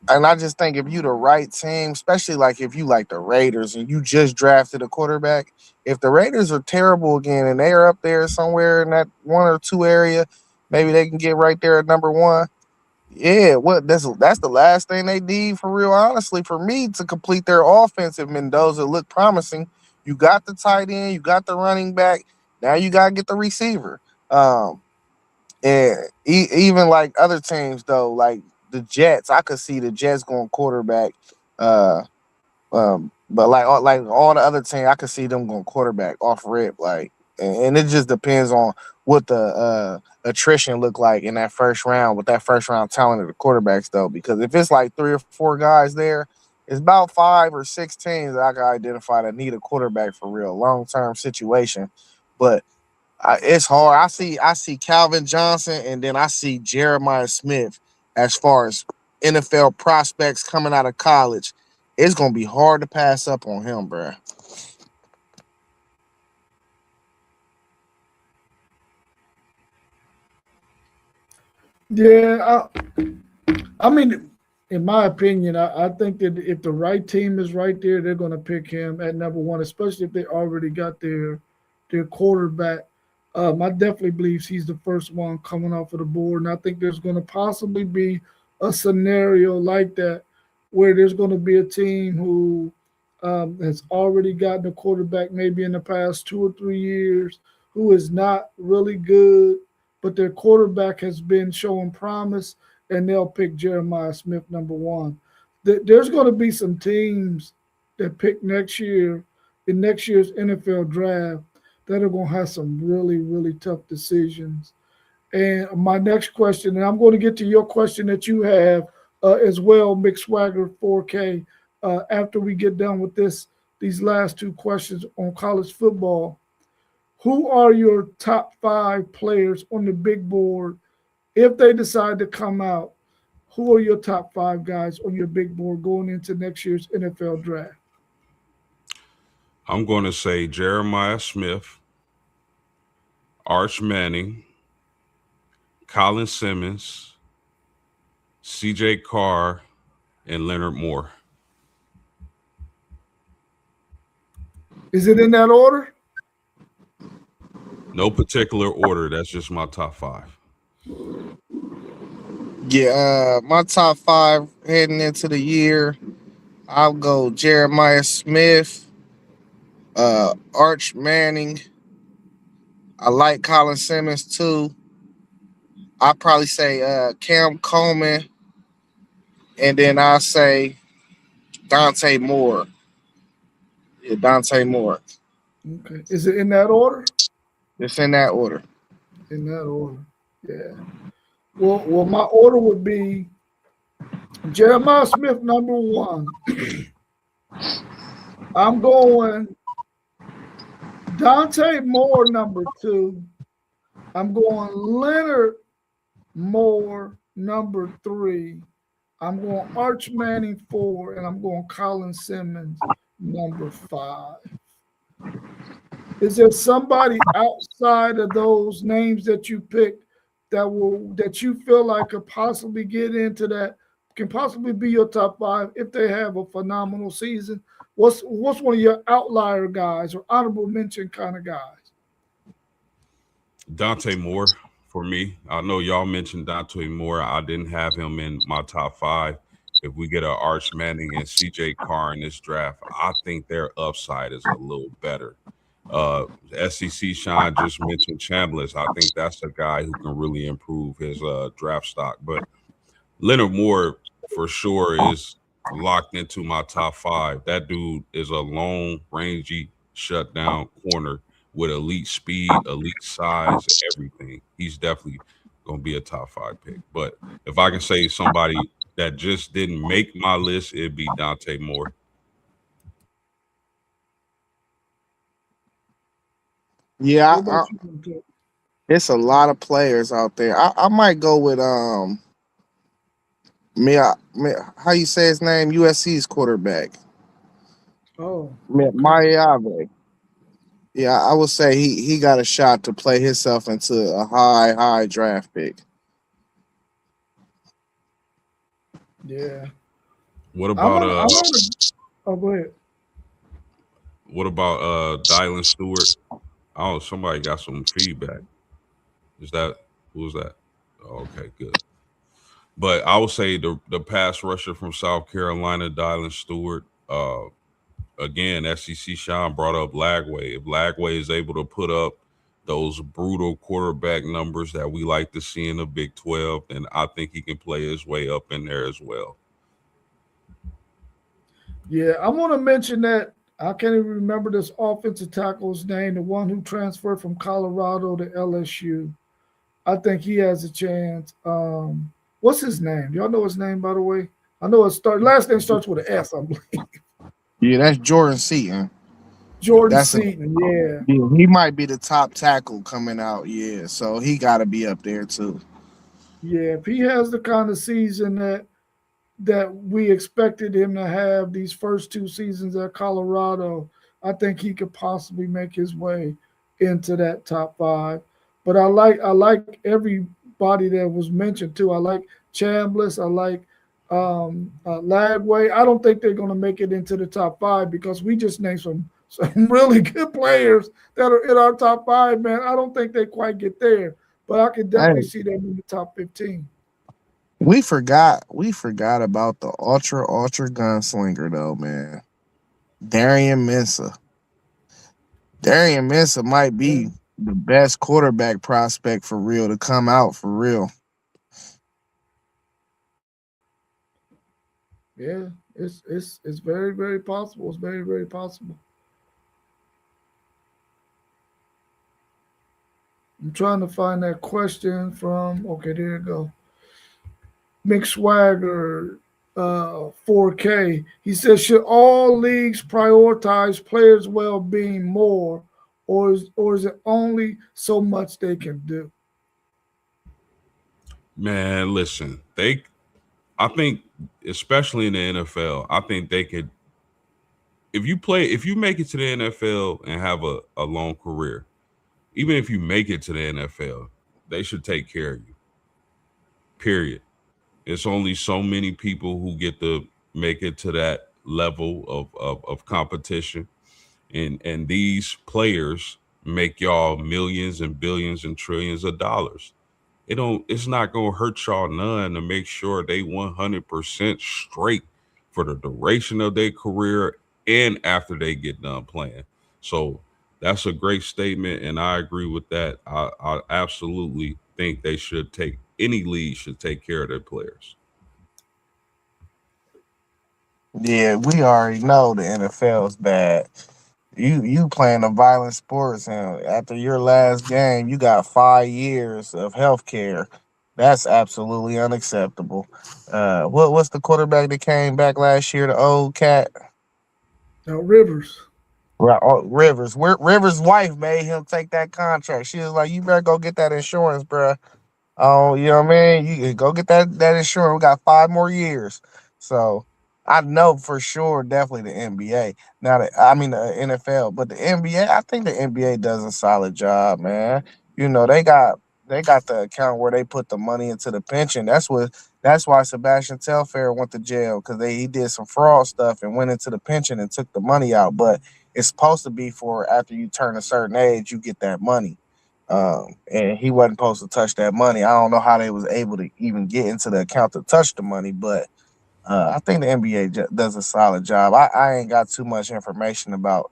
[SPEAKER 3] and I just think if you the right team, especially like if you like the Raiders and you just drafted a quarterback, if the Raiders are terrible again and they are up there somewhere in that 1 or 2 area, maybe they can get right there at number one. Yeah, what that's the last thing they need for real. Honestly, for me to complete their offense, if Mendoza looked promising, you got the tight end, you got the running back. Now you gotta get the receiver. Um, and even like other teams though, like the Jets, I could see the Jets going quarterback. Uh, but like all the other teams, I could see them going quarterback off rip. Like, and it just depends on what the attrition look like in that first round with that first round talent of the quarterbacks though. Because if it's like three or four guys there, it's about 5 or 6 teams that I can identify that need a quarterback for real long term situation. But it's hard. I see Calvin Johnson and then I see Jeremiah Smith as far as NFL prospects coming out of college. It's gonna be hard to pass up on him, bro.
[SPEAKER 1] Yeah, I mean, in my opinion, I think that if the right team is right there, they're going to pick him at number one, especially if they already got their quarterback. I definitely believe he's the first one coming off of the board, and I think there's going to possibly be a scenario like that where there's going to be a team who has already gotten a quarterback maybe in the past 2 or 3 years who is not really good, but their quarterback has been showing promise, and they'll pick Jeremiah Smith number one. There's going to be some teams that pick next year in next year's NFL draft that are going to have some really, really tough decisions. And my next question, and I'm going to get to your question that you have as well, Mick Swagger 4K, after we get done with these last two questions on college football. Who are your top 5 players on the big board if they decide to come out? Who are your top 5 guys on your big board going into next year's NFL draft?
[SPEAKER 2] I'm going to say Jeremiah Smith, Arch Manning, Colin Simmons, CJ Carr, and Leonard Moore.
[SPEAKER 1] Is it in that order?
[SPEAKER 2] No particular order. That's just my top 5.
[SPEAKER 3] Yeah, my top 5 heading into the year, I'll go Jeremiah Smith, Arch Manning. I like Colin Simmons too. I probably say Cam Coleman, and then I'll say Dante Moore. Yeah, Dante Moore.
[SPEAKER 1] Okay. Is it in that order?
[SPEAKER 3] It's in that order.
[SPEAKER 1] In that order. Yeah. Well, my order would be Jeremiah Smith number one. I'm going Dante Moore number 2. I'm going Leonard Moore number 3. I'm going Arch Manning 4, and I'm going Colin Simmons number 5. Is there somebody outside of those names that you picked that you feel like could possibly get into that, can possibly be your top 5 if they have a phenomenal season? What's one of your outlier guys or honorable mention kind of guys?
[SPEAKER 2] Dante Moore for me. I know y'all mentioned Dante Moore. I didn't have him in my top 5. If we get an Arch Manning and CJ Carr in this draft, I think their upside is a little better. SEC Shine just mentioned Chambliss. I think that's a guy who can really improve his draft stock. But Leonard Moore for sure is locked into my top 5. That dude is a long, rangy, shutdown corner with elite speed, elite size, everything. He's definitely going to be a top 5 pick. But if I can say somebody that just didn't make my list, it'd be Dante Moore.
[SPEAKER 3] Yeah, it's a lot of players out there. I might go with how you say his name? USC's quarterback.
[SPEAKER 1] Oh,
[SPEAKER 3] Mayave. Yeah, I would say he got a shot to play himself into a high draft pick.
[SPEAKER 1] yeah.
[SPEAKER 2] What about
[SPEAKER 1] go ahead.
[SPEAKER 2] What about Dylan Stewart? Oh, somebody got some feedback. Is that who was that? Oh, okay, good. But I would say the pass rusher from South Carolina, Dylan Stewart. Again, SEC Sean brought up Lagway. If Lagway is able to put up those brutal quarterback numbers that we like to see in the Big 12, and I think he can play his way up in there as well.
[SPEAKER 1] Yeah, I want to mention that I can't even remember this offensive tackle's name, the one who transferred from Colorado to LSU. I think he has a chance. What's his name? Y'all know his name, by the way? I know his last name starts with an S, I believe.
[SPEAKER 3] Yeah, that's Jordan Seaton.
[SPEAKER 1] Jordan
[SPEAKER 3] That's a
[SPEAKER 1] Seaton, yeah.
[SPEAKER 3] yeah, he might be the top tackle coming out. Yeah, so he got to be up there too.
[SPEAKER 1] Yeah, if he has the kind of season that we expected him to have these first two seasons at Colorado, I think he could possibly make his way into that top five. But I like everybody that was mentioned too. I like Chambliss. I like Lagway. I don't think they're going to make it into the top five because we just named some really good players that are in our top five. Man, I don't think they quite get there, but I can definitely
[SPEAKER 3] Hey,
[SPEAKER 1] see them in the top 15.
[SPEAKER 3] we forgot about the ultra gunslinger though, man. Darian Mensah. Darian Mensah might
[SPEAKER 1] Yeah.
[SPEAKER 3] be the best quarterback prospect for real to come out for real.
[SPEAKER 1] Yeah, it's very very possible. It's very very possible. I'm trying to find that question from. Okay, there you go. Mick Swagger, 4K. He says, should all leagues prioritize players' well-being more, or is it only so much they can do?
[SPEAKER 2] Man, listen, I think, especially in the NFL, I think they could, if you make it to the NFL and have a long career, even if you make it to the NFL, they should take care of you. Period. It's only so many people who get to make it to that level of competition. And these players make y'all millions and billions and trillions of dollars. It's not gonna hurt y'all none to make sure they 100% straight for the duration of their career and after they get done playing. So that's a great statement, and I agree with that. I absolutely think they should take any league should take care of their players.
[SPEAKER 3] Yeah, we already know the NFL is bad. You playing a violent sports, and after your last game, you got 5 years of health care. That's absolutely unacceptable. What's the quarterback that came back last year? The old cat,
[SPEAKER 1] Now Rivers.
[SPEAKER 3] right? Rivers. Rivers' wife made him take that contract. She was like, "You better go get that insurance, bruh. Oh, you know what I mean? You go get that insurance. We got 5 more years." So I know for sure, definitely the NBA. Now that I mean the NFL, but the NBA, I think the NBA does a solid job, man. You know they got the account where they put the money into the pension. That's why Sebastian Telfair went to jail because he did some fraud stuff and went into the pension and took the money out. But it's supposed to be for after you turn a certain age, you get that money, and he wasn't supposed to touch that money. I don't know how they was able to even get into the account to touch the money, but I think the NBA does a solid job. I ain't got too much information about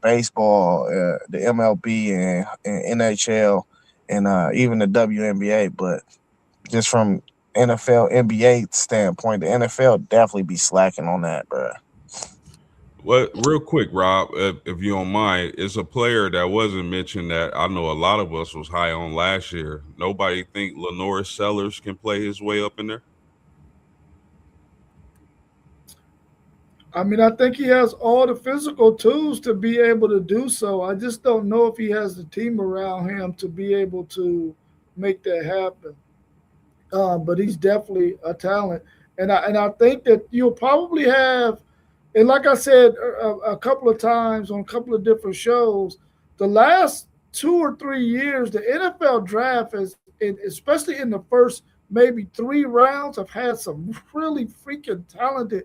[SPEAKER 3] baseball, the MLB and NHL, and even the WNBA, but just from NFL NBA standpoint, the NFL definitely be slacking on that, bro.
[SPEAKER 2] Well, real quick, Rob, if you don't mind, it's a player that wasn't mentioned that I know a lot of us was high on last year. Nobody think Lenore Sellers can play his way up in there.
[SPEAKER 1] I mean, I think he has all the physical tools to be able to do so. I just don't know if he has the team around him to be able to make that happen. But he's definitely a talent, and I think that you'll probably have, and like I said a couple of times on a couple of different shows, the last 2 or 3 years, the NFL draft has, especially in the first maybe 3 rounds, have had some really freaking talented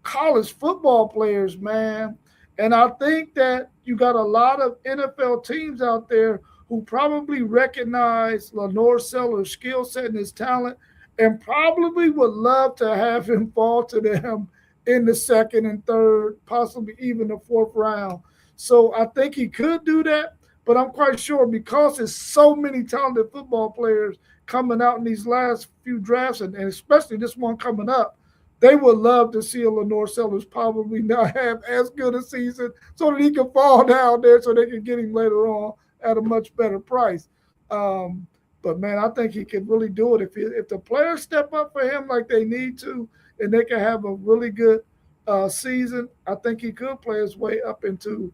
[SPEAKER 1] college football players, man. And I think that you got a lot of NFL teams out there who probably recognize Lenore Seller's skill set and his talent and probably would love to have him fall to them in the second and third, possibly even the fourth round. So I think he could do that. But I'm quite sure because there's so many talented football players coming out in these last few drafts, and especially this one coming up, they would love to see a Lenore Sellers probably not have as good a season so that he can fall down there so they can get him later on at a much better price. Um, but man, I think he could really do it if the players step up for him like they need to, and they can have a really good season. I think he could play his way up into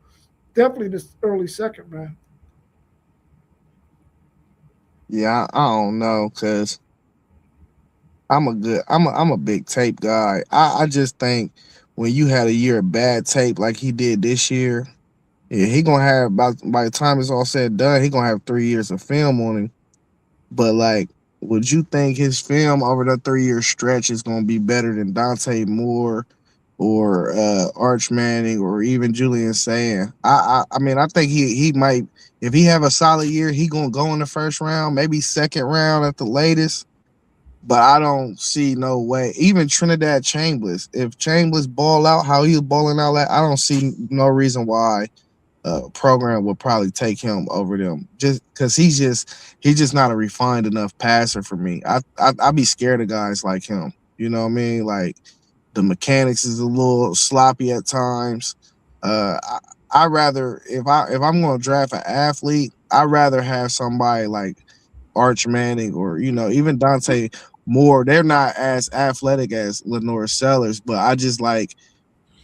[SPEAKER 1] definitely this early second round.
[SPEAKER 3] Yeah, I don't know, cause I'm a big tape guy. I just think when you had a year of bad tape like he did this year, yeah, he gonna have by the time it's all said and done, he gonna have 3 years of film on him. But like, would you think his film over the 3 year stretch is gonna be better than Dante Moore or Arch Manning or even Julian Sand? I mean I think he might, if he have a solid year, he gonna go in the first round, maybe second round at the latest. But I don't see no way. Even Trinidad Chambers, if Chambers ball out how he was balling out, I don't see no reason why program would probably take him over them. Just because he's just not a refined enough passer for me. I'd be scared of guys like him. You know what I mean? Like the mechanics is a little sloppy at times. I rather if I'm going to draft an athlete, I'd rather have somebody like Arch Manning or even Dante Moore. They're not as athletic as Lenore Sellers, but I just like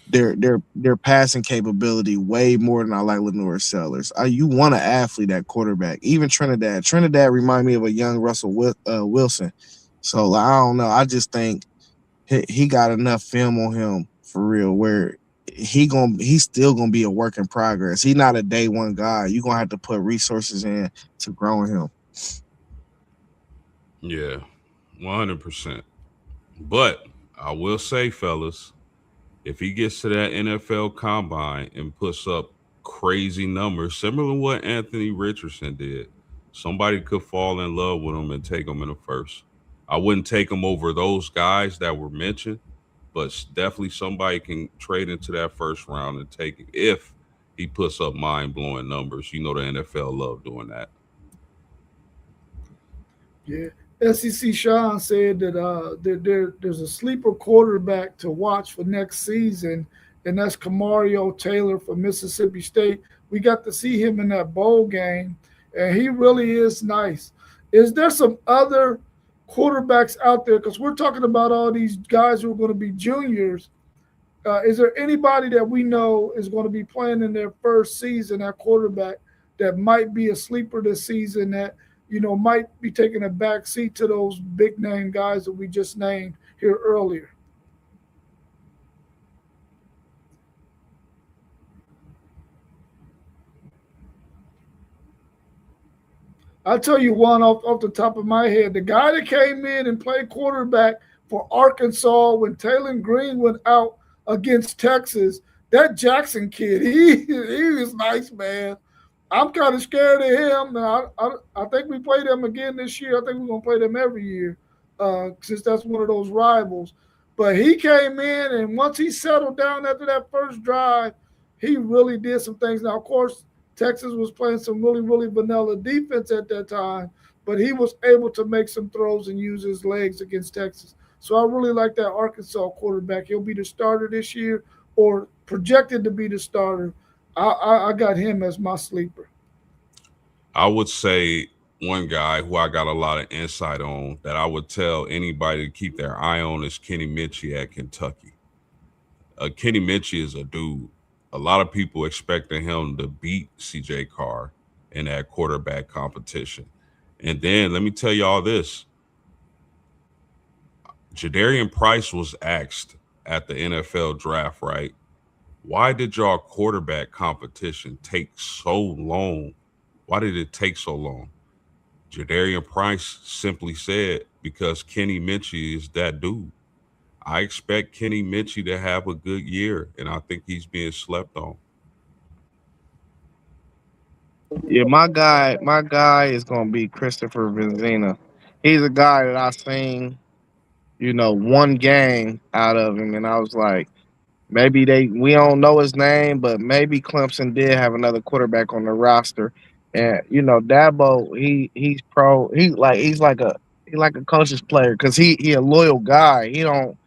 [SPEAKER 3] their passing capability way more than I like Lenore Sellers. You want an athlete at quarterback. Even Trinidad remind me of a young Russell Wilson. So like, I don't know. I just think he got enough film on him for real where he's still gonna be a work in progress. He's not a day one guy. You're gonna have to put resources in to growing him.
[SPEAKER 2] Yeah, 100%. But I will say, fellas, if he gets to that NFL combine and puts up crazy numbers, similar to what Anthony Richardson did, somebody could fall in love with him and take him in the first. I wouldn't take him over those guys that were mentioned, but definitely somebody can trade into that first round and take it if he puts up mind blowing numbers. You know, the NFL love doing that.
[SPEAKER 1] Yeah. SEC Sean said that there's a sleeper quarterback to watch for next season, and that's Kamario Taylor from Mississippi State. We got to see him in that bowl game, and he really is nice. Is there some other quarterbacks out there? Because we're talking about all these guys who are going to be juniors. Is there anybody that we know is going to be playing in their first season at quarterback that might be a sleeper this season that might be taking a back seat to those big name guys that we just named here earlier? I'll tell you one off the top of my head. The guy that came in and played quarterback for Arkansas when Taylor Green went out against Texas, that Jackson kid, he was nice, man. I'm kind of scared of him. And I think we play them again this year. I think we're going to play them every year since that's one of those rivals. But he came in, and once he settled down after that first drive, he really did some things. Now, of course, Texas was playing some really, really vanilla defense at that time, but he was able to make some throws and use his legs against Texas. So I really like that Arkansas quarterback. He'll be the starter this year or projected to be the starter. I got him as my sleeper.
[SPEAKER 2] I would say one guy who I got a lot of insight on that I would tell anybody to keep their eye on is Kenny Minchey at Kentucky. Kenny Minchey is a dude. A lot of people expecting him to beat CJ Carr in that quarterback competition. And then let me tell y'all this. Jadarian Price was asked at the NFL draft, right? Why did y'all quarterback competition take so long? Why did it take so long? Jadarian Price simply said, because Kenny Minchey is that dude. I expect Kenny Minchey to have a good year, and I think he's being slept on.
[SPEAKER 3] Yeah, my guy is gonna be Christopher Benzina. He's a guy that I seen, one game out of him, and I was like, maybe we don't know his name, but maybe Clemson did have another quarterback on the roster And Dabo, he's pro. He's like a coach's player because he a loyal guy. He don't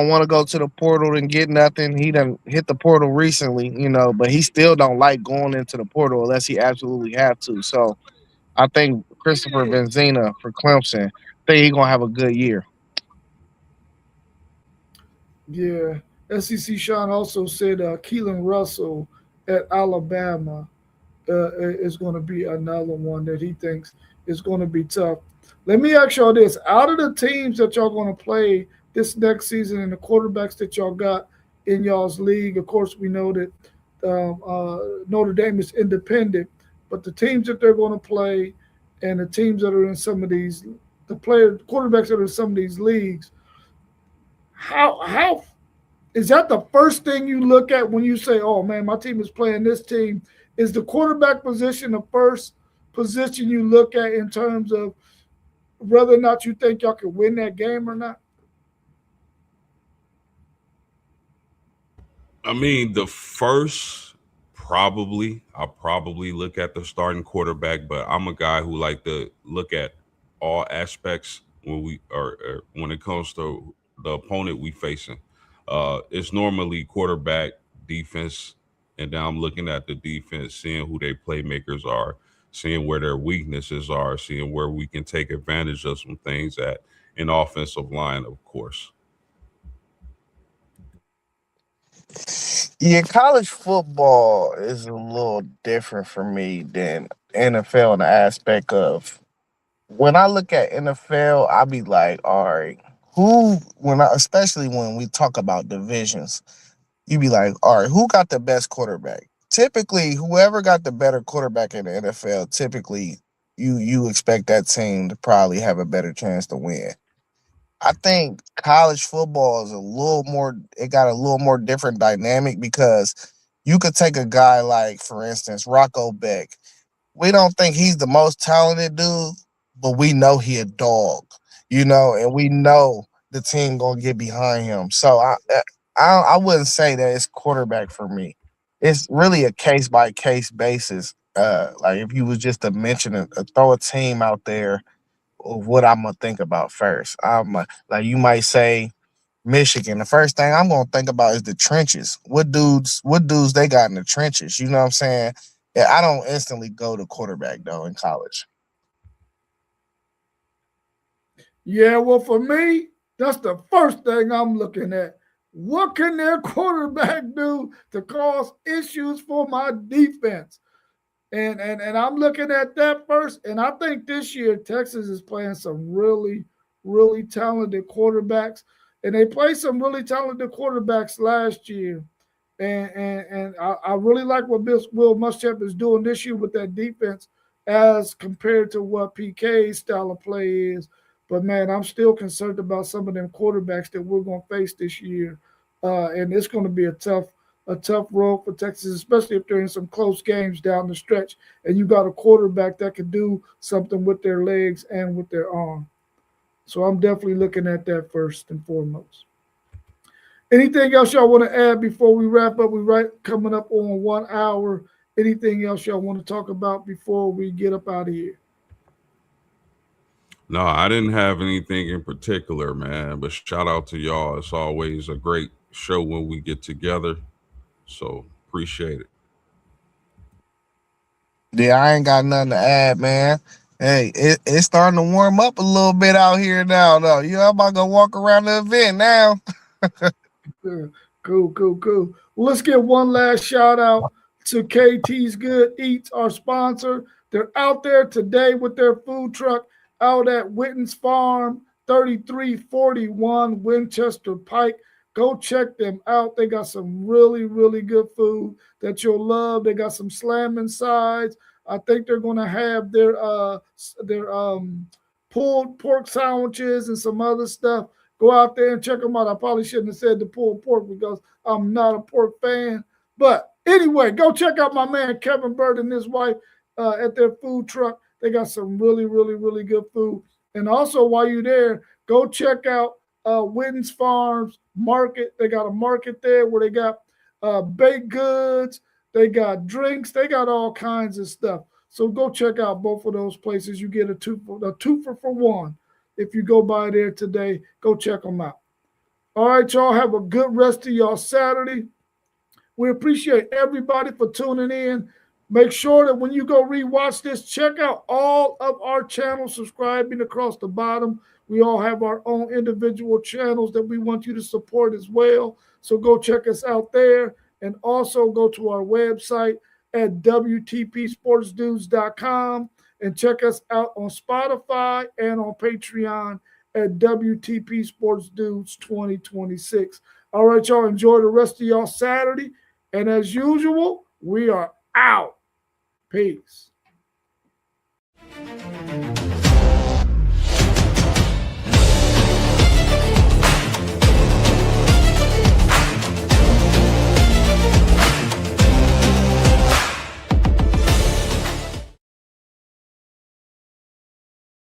[SPEAKER 3] want to go to the portal and get nothing. He done hit the portal recently, but he still don't like going into the portal unless he absolutely have to. So I think Christopher Benzina for Clemson, think he gonna have a good year.
[SPEAKER 1] Yeah. SEC Sean also said Keelan Russell at Alabama is going to be another one that he thinks is going to be tough. Let me ask y'all this: out of the teams that y'all going to play this next season and the quarterbacks that y'all got in y'all's league, of course we know that Notre Dame is independent, but the teams that they're going to play and the teams that are in some of these, the quarterbacks that are in some of these leagues, how is that the first thing you look at when you say, "Oh man, my team is playing this team"? Is the quarterback position the first position you look at in terms of whether or not you think y'all can win that game or not?
[SPEAKER 2] I mean, the first I'll probably look at the starting quarterback, but I'm a guy who like to look at all aspects when we or when it comes to the opponent we facing. It's normally quarterback, defense, and then I'm looking at the defense, seeing who their playmakers are, seeing where their weaknesses are, seeing where we can take advantage of some things at an offensive line, of course.
[SPEAKER 3] Yeah, college football is a little different for me than NFL in the aspect of when I look at NFL, I be like, all right, especially when we talk about divisions, you be like, all right, who got the best quarterback? Typically, whoever got the better quarterback in the NFL, typically you expect that team to probably have a better chance to win. I think college football is a little more. It got a little more different dynamic because you could take a guy like, for instance, Rocco Beck. We don't think he's the most talented dude, but we know he a dog, and we know the team gonna get behind him. So I wouldn't say that it's quarterback for me. It's really a case by case basis. Like if you was just to mention throw a team out there of what I'm gonna think about first. Like you might say Michigan. The first thing I'm gonna think about is the trenches. What dudes they got in the trenches? You know what I'm saying? Yeah, I don't instantly go to quarterback though in college.
[SPEAKER 1] Yeah, well, for me, that's the first thing I'm looking at. What can their quarterback do to cause issues for my defense? And I'm looking at that first. And I think this year Texas is playing some really, really talented quarterbacks. And they played some really talented quarterbacks last year. And I really like what Will Muschamp is doing this year with that defense as compared to what PK's style of play is. But man, I'm still concerned about some of them quarterbacks that we're going to face this year, and it's going to be a tough road for Texas, especially if they're in some close games down the stretch, and you got a quarterback that can do something with their legs and with their arm. So I'm definitely looking at that first and foremost. Anything else y'all want to add before we wrap up? We're right coming up on 1 hour. Anything else y'all want to talk about before we get up out of here?
[SPEAKER 2] No, I didn't have anything in particular, man. But shout out to y'all. It's always a great show when we get together. So appreciate it.
[SPEAKER 3] Yeah, I ain't got nothing to add, man. Hey, it's starting to warm up a little bit out here now, though. I'm about to go walk around the event now.
[SPEAKER 1] Yeah. Cool, cool, cool. Well, let's get one last shout out to KT's Good Eats, our sponsor. They're out there today with their food truck out at Witten's Farm, 3341 Winchester Pike. Go check them out. They got some really, really good food that you'll love. They got some slamming sides. I think they're going to have their pulled pork sandwiches and some other stuff. Go out there and check them out. I probably shouldn't have said the pulled pork because I'm not a pork fan. But anyway, go check out my man Kevin Bird and his wife at their food truck. They got some really, really, really good food. And also, while you're there, go check out Witten's Farms Market. They got a market there where they got baked goods, they got drinks, they got all kinds of stuff. So go check out both of those places. You get a twofer for one. If you go by there today, go check them out. All right, y'all, have a good rest of y'all Saturday. We appreciate everybody for tuning in. Make sure that when you go rewatch this, check out all of our channels, subscribing across the bottom. We all have our own individual channels that we want you to support as well. So go check us out there, and also go to our website at WTPSportsDudes.com and check us out on Spotify and on Patreon at WTP Sports Dudes 2026. All right, y'all, enjoy the rest of y'all Saturday. And as usual, we are out. Peace.